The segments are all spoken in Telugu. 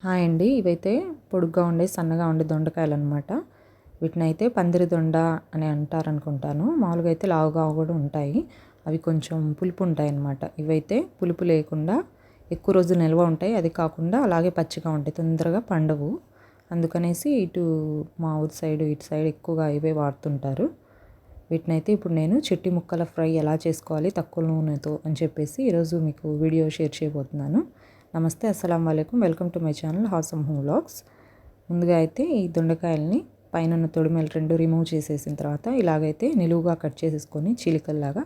హాయ్ అండి. ఇవైతే పొడుగ్గా ఉండే, సన్నగా ఉండే దొండకాయలనమాట. వీటినైతే పందిరి దొండ అని అంటారనుకుంటాను. మామూలుగా అయితే లావుగా కూడా ఉంటాయి. అవి కొంచెం పులుపు ఉంటాయన్నమాట. ఇవైతే పులుపు లేకుండా ఎక్కువ రోజులు నిల్వ ఉంటాయి. అది కాకుండా అలాగే పచ్చిగా ఉంటాయి. తొందరగా పండవు. అందుకనేసి ఇటు మా ఊరి సైడు, ఇటు సైడ్ ఎక్కువగా ఇవే వాడుతుంటారు. వీటినైతే ఇప్పుడు నేను చిట్టి ముక్కల ఫ్రై ఎలా చేసుకోవాలి తక్కువ నూనెతో అని చెప్పేసి ఈరోజు మీకు వీడియో షేర్ చేయబోతున్నాను. నమస్తే, అస్సలం వాలేకుమ్. Welcome to my channel Hasam home vlogs. ముందుగా అయితే ఈ దొండకాయలని పైన తొడిమెలు రెండు రిమూవ్ చేసేసిన తర్వాత ఇలాగైతే నిలువుగా కట్ చేసేసుకొని చీలికల్లాగా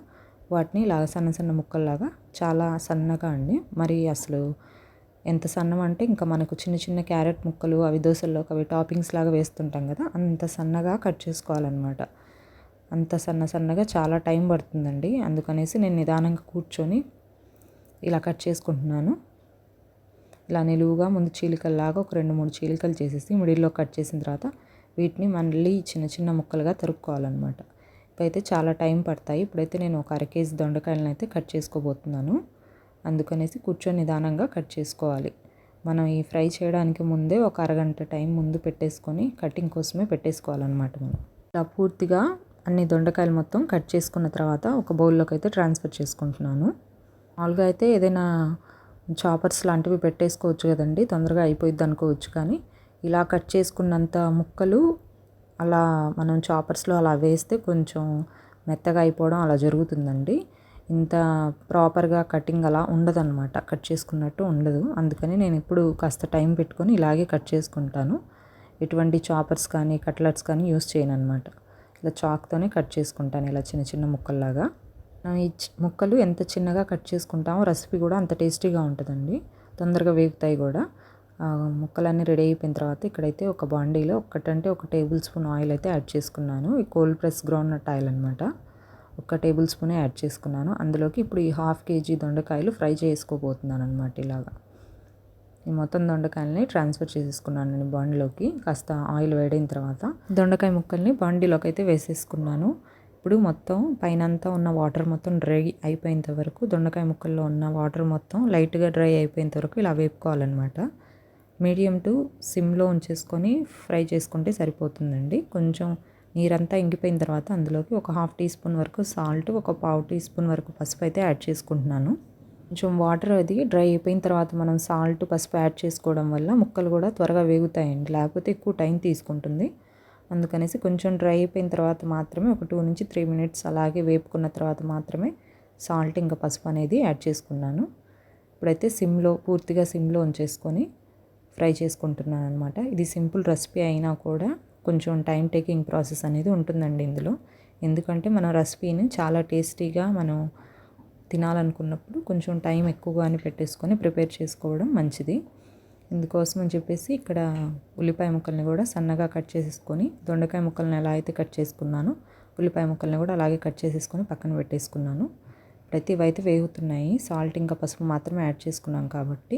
వాటిని ఇలాగ సన్న సన్న ముక్కల్లాగా, చాలా సన్నగా అండి. మరి అసలు ఎంత సన్నం అంటే ఇంకా మనకు చిన్న చిన్న క్యారెట్ ముక్కలు అవి దోశల్లోకి అవి టాపింగ్స్ లాగా వేస్తుంటాం కదా, అంత సన్నగా కట్ చేసుకోవాలన్నమాట. అంత సన్నగా చాలా టైం పడుతుందండి. అందుకనేసి నేను నిదానంగా కూర్చొని ఇలా కట్ చేసుకుంటున్నాను. ఇలా నిలువుగా ముందు చీలికల్లాగా ఒక 2-3 చీలికలు చేసేసి మిడిల్లో కట్ చేసిన తర్వాత వీటిని మళ్ళీ చిన్న చిన్న ముక్కలుగా తరుక్కోవాలన్నమాట. ఇప్పుడైతే చాలా టైం పడతాయి. ఇప్పుడైతే నేను ఒక 1/2 కేజీ దొండకాయలను అయితే కట్ చేసుకోబోతున్నాను. అందుకనేసి కూర్చొని నిదానంగా కట్ చేసుకోవాలి. మనం ఈ ఫ్రై చేయడానికి ముందే ఒక అరగంట టైం ముందు పెట్టేసుకొని కటింగ్ కోసమే పెట్టేసుకోవాలన్నమాట. మనం ఇలా పూర్తిగా అన్ని దొండకాయలు మొత్తం కట్ చేసుకున్న తర్వాత ఒక బౌల్లోకి అయితే ట్రాన్స్ఫర్ చేసుకుంటున్నాను. మామూలుగా అయితే ఏదైనా చాపర్స్ లాంటివి పెట్టేసుకోవచ్చు కదండి, తొందరగా అయిపోయిద్ది అనుకోవచ్చు. కానీ ఇలా కట్ చేసుకున్నంత ముక్కలు అలా మనం చాపర్స్లో అలా వేస్తే కొంచెం మెత్తగా అయిపోవడం అలా జరుగుతుందండి. ఇంత ప్రాపర్గా కటింగ్ అలా ఉండదన్నమాట, కట్ చేసుకున్నట్టు ఉండదు. అందుకని నేను ఇప్పుడు కాస్త టైం పెట్టుకొని ఇలాగే కట్ చేసుకుంటాను. ఎటువంటి చాపర్స్ కానీ కట్లెట్స్ కానీ యూస్ చేయను అనమాట. ఇలా చాక్తోనే కట్ చేసుకుంటాను, ఇలా చిన్న చిన్న ముక్కల్లాగా. ఈ ముక్కలు ఎంత చిన్నగా కట్ చేసుకుంటామో రెసిపీ కూడా అంత టేస్టీగా ఉంటుందండి. తొందరగా వేగుతాయి కూడా. ముక్కలన్నీ రెడీ అయిపోయిన తర్వాత ఇక్కడైతే ఒక బాండీలో ఒక టేబుల్ స్పూన్ ఆయిల్ అయితే యాడ్ చేసుకున్నాను. ఈ కోల్డ్ ప్రెస్ గ్రౌండ్నట్ ఆయిల్ అనమాట. 1 టేబుల్ స్పూనే యాడ్ చేసుకున్నాను. అందులోకి ఇప్పుడు ఈ 1/2 కేజీ దొండకాయలు ఫ్రై చేసుకోబోతున్నాను అనమాట. ఇలాగా ఈ మొత్తం దొండకాయలని ట్రాన్స్ఫర్ చేసేసుకున్నాను నేను బాండీలోకి. కాస్త ఆయిల్ వేడైన తర్వాత దొండకాయ ముక్కల్ని బాండీలోకి అయితే వేసేసుకున్నాను. ఇప్పుడు మొత్తం పైనంతా ఉన్న వాటర్ మొత్తం డ్రై అయిపోయేంత వరకు, దొండకాయ ముక్కల్లో ఉన్న వాటర్ మొత్తం లైట్గా డ్రై అయిపోయేంత వరకు ఇలా వేపుకోవాలన్నమాట. మీడియం టు సిమ్లో ఉంచేసుకొని ఫ్రై చేసుకుంటే సరిపోతుందండి. కొంచెం నీరంతా ఇంకిపోయిన తర్వాత అందులోకి ఒక 1/2 టీ స్పూన్ వరకు సాల్ట్, ఒక 1/4 టీ స్పూన్ వరకు పసుపు అయితే యాడ్ చేసుకుంటున్నాను. కొంచెం వాటర్ అది డ్రై అయిపోయిన తర్వాత మనం సాల్ట్, పసుపు యాడ్ చేసుకోవడం వల్ల ముక్కలు కూడా త్వరగా వేగుతాయండి, లేకపోతే ఎక్కువ టైం తీసుకుంటుంది. అందుకనేసి కొంచెం డ్రై అయిపోయిన తర్వాత మాత్రమే ఒక 2-3 మినిట్స్ అలాగే వేపుకున్న తర్వాత మాత్రమే సాల్ట్ ఇంకా పసుపు అనేది యాడ్ చేసుకున్నాను. ఇప్పుడైతే పూర్తిగా సిమ్లో ఉంచేసుకొని ఫ్రై చేసుకుంటున్నాను అనమాట. ఇది సింపుల్ రెసిపీ అయినా కూడా కొంచెం టైం టేకింగ్ ప్రాసెస్ అనేది ఉంటుందండి ఇందులో. ఎందుకంటే మన రెసిపీని చాలా టేస్టీగా మనం తినాలనుకున్నప్పుడు కొంచెం టైం ఎక్కువగానే పెట్టేసుకొని ప్రిపేర్ చేసుకోవడం మంచిది. ఇందుకోసం అని చెప్పేసి ఇక్కడ ఉల్లిపాయ ముక్కల్ని కూడా సన్నగా కట్ చేసేసుకొని, దొండకాయ ముక్కల్ని ఎలా అయితే కట్ చేసుకున్నానో ఉల్లిపాయ ముక్కల్ని కూడా అలాగే కట్ చేసేసుకొని పక్కన పెట్టేసుకున్నాను. ఇప్పుడైతే ఇవైతే వేగుతున్నాయి. సాల్ట్ ఇంకా పసుపు మాత్రమే యాడ్ చేసుకున్నాం కాబట్టి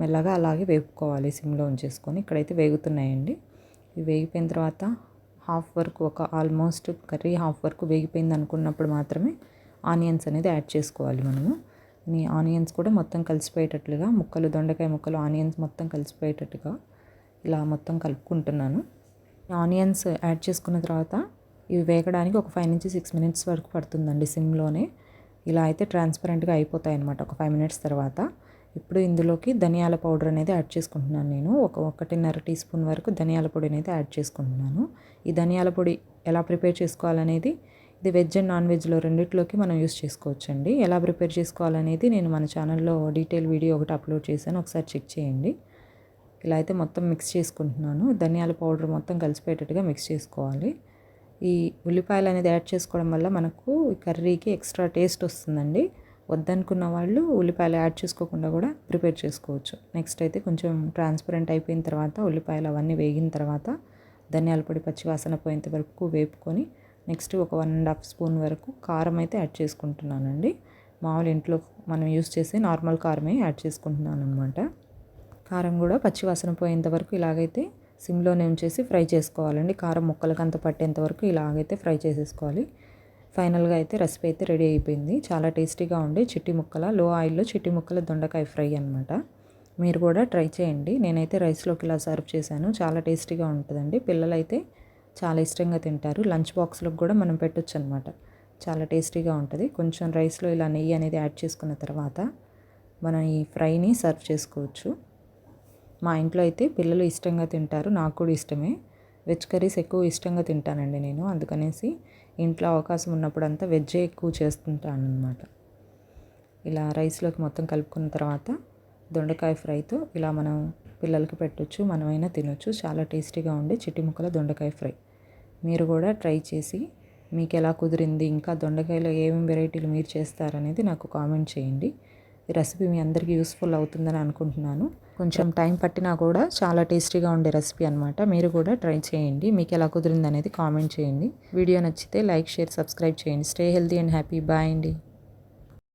మెల్లగా అలాగే వేపుకోవాలి సిమ్లో ఉంచేసుకొని. ఇక్కడైతే వేగుతున్నాయండి. ఇవి వేగిపోయిన తర్వాత ఆల్మోస్ట్ కర్రీ హాఫ్ వరకు వేగిపోయింది అనుకున్నప్పుడు మాత్రమే ఆనియన్స్ అనేది యాడ్ చేసుకోవాలి మనము. ఈ ఆనియన్స్ కూడా మొత్తం కలిసిపోయేటట్లుగా, దొండకాయ ముక్కలు ఆనియన్స్ మొత్తం కలిసిపోయేటట్టుగా ఇలా మొత్తం కలుపుకుంటున్నాను. ఆనియన్స్ యాడ్ చేసుకున్న తర్వాత ఇవి వేగడానికి ఒక 5-6 మినిట్స్ వరకు పడుతుందండి సిమ్లోనే. ఇలా అయితే ట్రాన్స్పరెంట్గా అయిపోతాయి అన్నమాట ఒక 5 మినిట్స్ తర్వాత. ఇప్పుడు ఇందులోకి ధనియాల పౌడర్ అనేది యాడ్ చేసుకుంటున్నాను నేను. 1.5 టీ స్పూన్ వరకు ధనియాల పొడి అనేది యాడ్ చేసుకుంటున్నాను. ఈ ధనియాల పొడి ఎలా ప్రిపేర్ చేసుకోవాలనేది ఇది వెజ్ అండ్ నాన్ వెజ్లో రెండిట్లోకి మనం యూస్ చేసుకోవచ్చండి. ఎలా ప్రిపేర్ చేసుకోవాలనేది నేను మన ఛానల్లో డీటెయిల్ వీడియో ఒకటి అప్లోడ్ చేశాను, ఒకసారి చెక్ చేయండి. ఇలా అయితే మొత్తం మిక్స్ చేసుకుంటున్నాను. ధనియాల పౌడర్ మొత్తం కలిసిపోయేటట్టుగా మిక్స్ చేసుకోవాలి. ఈ ఉల్లిపాయలు అనేది యాడ్ చేసుకోవడం వల్ల మనకు కర్రీకి ఎక్స్ట్రా టేస్ట్ వస్తుందండి. వద్దనుకున్న వాళ్ళు ఉల్లిపాయలు యాడ్ చేసుకోకుండా కూడా ప్రిపేర్ చేసుకోవచ్చు. నెక్స్ట్ అయితే కొంచెం ట్రాన్స్పరెంట్ అయిపోయిన తర్వాత, ఉల్లిపాయలు అవన్నీ వేగిన తర్వాత ధనియాల పొడి పచ్చి వాసన పోయేంత వరకు వేపుకొని నెక్స్ట్ ఒక 1.5 స్పూన్ వరకు కారం అయితే యాడ్ చేసుకుంటున్నానండి. మామూలు ఇంట్లో మనం యూస్ చేసే నార్మల్ కారమే యాడ్ చేసుకుంటున్నాను అనమాట. కారం కూడా పచ్చి వాసన పోయేంత వరకు ఇలాగైతే సిమ్లోనే ఉంచేసి ఫ్రై చేసుకోవాలండి. కారం ముక్కలకు అంత పట్టేంత వరకు ఇలాగైతే ఫ్రై చేసేసుకోవాలి. ఫైనల్గా అయితే రెసిపీ అయితే రెడీ అయిపోయింది. చాలా టేస్టీగా ఉండే లో ఆయిల్లో చిట్టి ముక్కల దొండకాయ ఫ్రై అనమాట. మీరు కూడా ట్రై చేయండి. నేనైతే రైస్లోకి ఇలా సర్వ్ చేశాను. చాలా టేస్టీగా ఉంటుందండి. పిల్లలైతే చాలా ఇష్టంగా తింటారు. లంచ్ బాక్స్లోకి కూడా మనం పెట్టొచ్చు అనమాట. చాలా టేస్టీగా ఉంటుంది. కొంచెం రైస్లో ఇలా నెయ్యి అనేది యాడ్ చేసుకున్న తర్వాత మనం ఈ ఫ్రైని సర్వ్ చేసుకోవచ్చు. మా ఇంట్లో అయితే పిల్లలు ఇష్టంగా తింటారు. నాకు కూడా ఇష్టమే. వెజ్ కర్రీస్ ఎక్కువ ఇష్టంగా తింటానండి నేను. అందుకనేసి ఇంట్లో అవకాశం ఉన్నప్పుడంతా వెజ్జే ఎక్కువ చేస్తుంటాను అనమాట. ఇలా రైస్లోకి మొత్తం కలుపుకున్న తర్వాత దొండకాయ ఫ్రైతో ఇలా మనం పిల్లలకి పెట్టొచ్చు, మనమైనా తినొచ్చు. చాలా టేస్టీగా ఉండే చిట్టి ముక్కల దొండకాయ ఫ్రై. మీరు కూడా ట్రై చేసి మీకు ఎలా కుదిరింది, ఇంకా దొండకాయలో ఏమేమి వెరైటీలు మీరు చేస్తారనేది నాకు కామెంట్ చేయండి. ఈ రెసిపీ మీ అందరికీ యూస్ఫుల్ అవుతుందని అనుకుంటున్నాను. కొంచెం టైం పట్టినా కూడా చాలా టేస్టీగా ఉండే రెసిపీ అనమాట. మీరు కూడా ట్రై చేయండి. మీకు ఎలా కుదిరింది అనేది కామెంట్ చేయండి. వీడియో నచ్చితే లైక్, షేర్, సబ్స్క్రైబ్ చేయండి. Stay healthy and happy. Bye అండి.